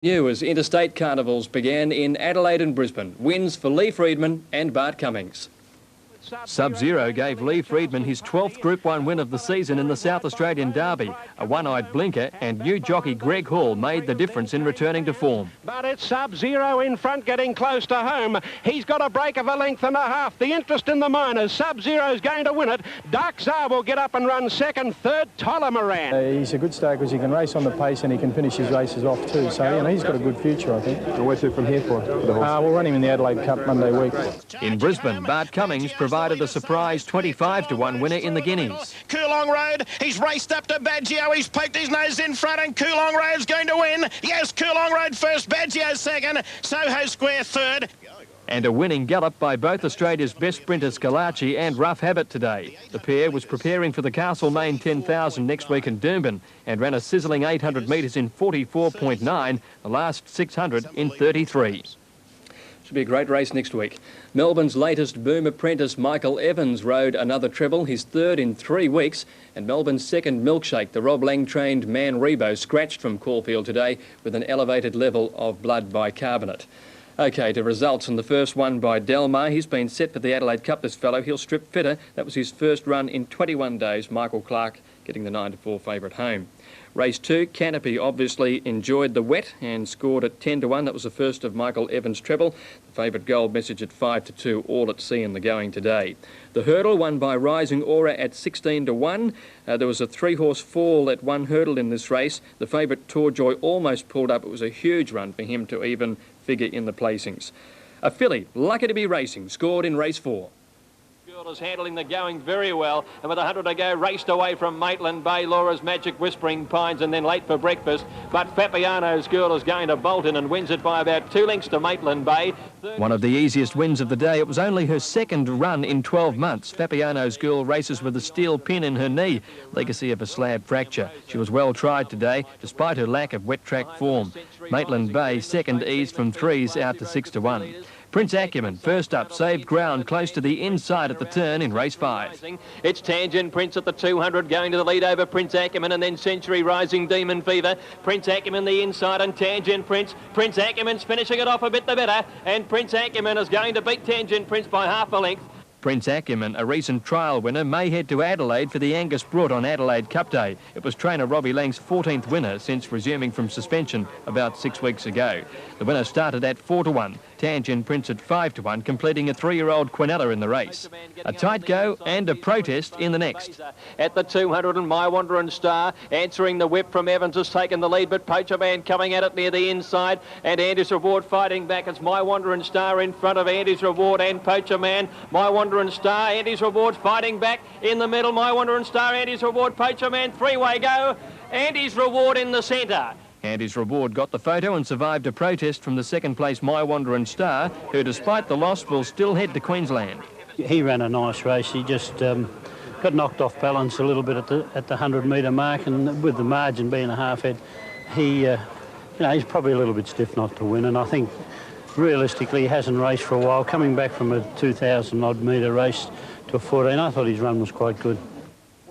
New as interstate carnivals began in Adelaide and Brisbane. Wins for Lee Freedman and Bart Cummings. Sub-Zero gave Lee Freedman his 12th Group 1 win of the season in the South Australian Derby. A one-eyed blinker and new jockey Greg Hall made the difference in returning to form. But it's Sub-Zero in front, getting close to home. He's got a break of a length and a half. The interest in the minors. Sub-Zero's going to win it. Dark Czar will get up and run second. Third, Tyler Moran. He's a good star because he can race on the pace and he can finish his races off too. So, he's got a good future, I think. And where to from here for the horse? We'll run him in the Adelaide Cup Monday week. In Brisbane, Bart Cummings provided a surprise 25-1 winner in the Guineas. Coolong Road, he's raced up to Baggio, he's poked his nose in front and Coolong Road's going to win. Yes, Coolong Road first, Baggio second, Soho Square third. And a winning gallop by both Australia's best sprinters Scalacci and Rough Habit today. The pair was preparing for the Castlemaine 10,000 next week in Doomben and ran a sizzling 800 metres in 44.9, the last 600 in 33. Should be a great race next week. Melbourne's latest boom apprentice Michael Evans rode another treble, his third in 3 weeks, and Melbourne's second Milkshake, the Rob Lang-trained Man Rebo, scratched from Caulfield today with an elevated level of blood bicarbonate. OK, to results, and the first one by Delmar. He's been set for the Adelaide Cup, this fellow. He'll strip fitter. That was his first run in 21 days. Michael Clark getting the 9-4 favourite home. Race 2, Canopy obviously enjoyed the wet and scored at 10-1. That was the first of Michael Evans' treble. The favourite Gold Message at 5-2, all at sea in the going today. The hurdle won by Rising Aura at 16-1. There was a 3-horse fall at one hurdle in this race. The favourite Torjoy almost pulled up. It was a huge run for him to even figure in the placings. A filly, Lucky to Be Racing, scored in race 4. Is handling the going very well, and with 100 to go, raced away from Maitland Bay, Laura's Magic, Whispering Pines, and then late for breakfast. But Fabiano's Girl is going to bolt in and wins it by about 2 lengths to Maitland Bay. One of the easiest wins of the day. It was only her second run in 12 months. Fabiano's Girl races with a steel pin in her knee, legacy of a slab fracture. She was well tried today, despite her lack of wet track form. Maitland Bay second eased from 3s out to 6-1. Prince Acumen, first up, saved ground close to the inside at the turn in race 5. It's Tangent Prince at the 200 going to the lead over Prince Acumen, and then Century Rising Demon Fever. Prince Acumen the inside and Tangent Prince. Prince Acumen's finishing it off a bit the better, and Prince Acumen is going to beat Tangent Prince by half a length. Prince Acumen, a recent trial winner, may head to Adelaide for the Angus Broad on Adelaide Cup Day. It was trainer Robbie Lang's 14th winner since resuming from suspension about 6 weeks ago. The winner started at 4-1, Tangent Prince at 5-1, completing a 3-year-old Quinella in the race. A tight go and a protest in the next. At the 200, and My Wandering Star answering the whip from Evans has taken the lead, but Poacher Man coming at it near the inside, and Andy's Reward fighting back. It's My Wandering Star in front of Andy's Reward and Poacher Man. My Wandering Star, Andy's Reward fighting back in the middle. My Wandering Star, Andy's Reward, Poacher Man, 3-way go. Andy's Reward in the centre. Andy's Reward got the photo and survived a protest from the second place My Wandering Star, who despite the loss will still head to Queensland. He ran a nice race. He just got knocked off balance a little bit at the 100-metre mark, and with the margin being a half head, he's probably a little bit stiff not to win, and I think realistically he hasn't raced for a while. Coming back from a 2,000-odd metre race to a 14, I thought his run was quite good.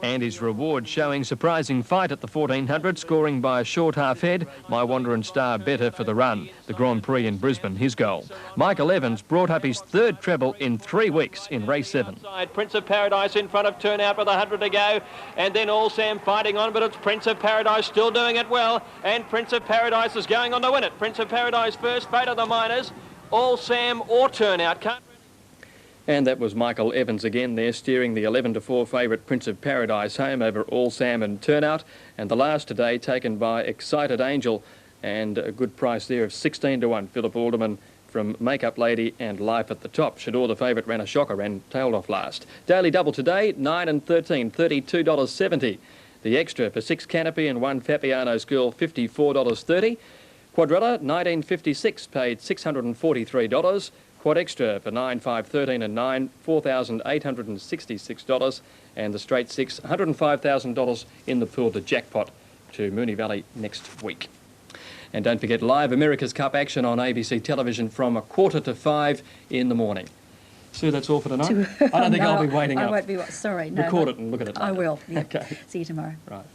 Andy's Reward showing surprising fight at the 1400, scoring by a short half head. My Wandering Star better for the run. The Grand Prix in Brisbane, his goal. Michael Evans brought up his third treble in 3 weeks in race 7. Prince of Paradise in front of Turnout with 100 to go, and then All Sam fighting on, but it's Prince of Paradise still doing it well, and Prince of Paradise is going on to win it. Prince of Paradise first, fate of the minors. All Sam or Turnout can't. And that was Michael Evans again there, steering the 11-4 favourite Prince of Paradise home over All Sam and Turnout. And the last today taken by Excited Angel, and a good price there of 16-1. Philip Alderman from Makeup Lady and Life at the Top. Shador, the favourite, ran a shocker and tailed off last. Daily double today, 9 and 13, $32.70. The extra for 6 Canopy and 1 Fabiano's Girl, $54.30. Quadrella, 1956, paid $643. Quad Extra for 9, 5, 13 and 9, $4,866. And the straight 6, $105,000 in the pool to jackpot to Moonee Valley next week. And don't forget live America's Cup action on ABC television from 4:45 in the morning. Sue, that's all for tonight? I don't think I'll be waiting up. I won't be, sorry. No, record it and look at it later. I will, yeah. Okay. See you tomorrow. Right.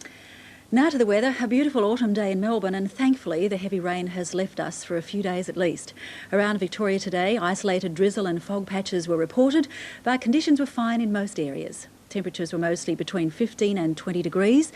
Now to the weather. A beautiful autumn day in Melbourne, and thankfully the heavy rain has left us for a few days at least. Around Victoria today, isolated drizzle and fog patches were reported, but conditions were fine in most areas. Temperatures were mostly between 15 and 20 degrees,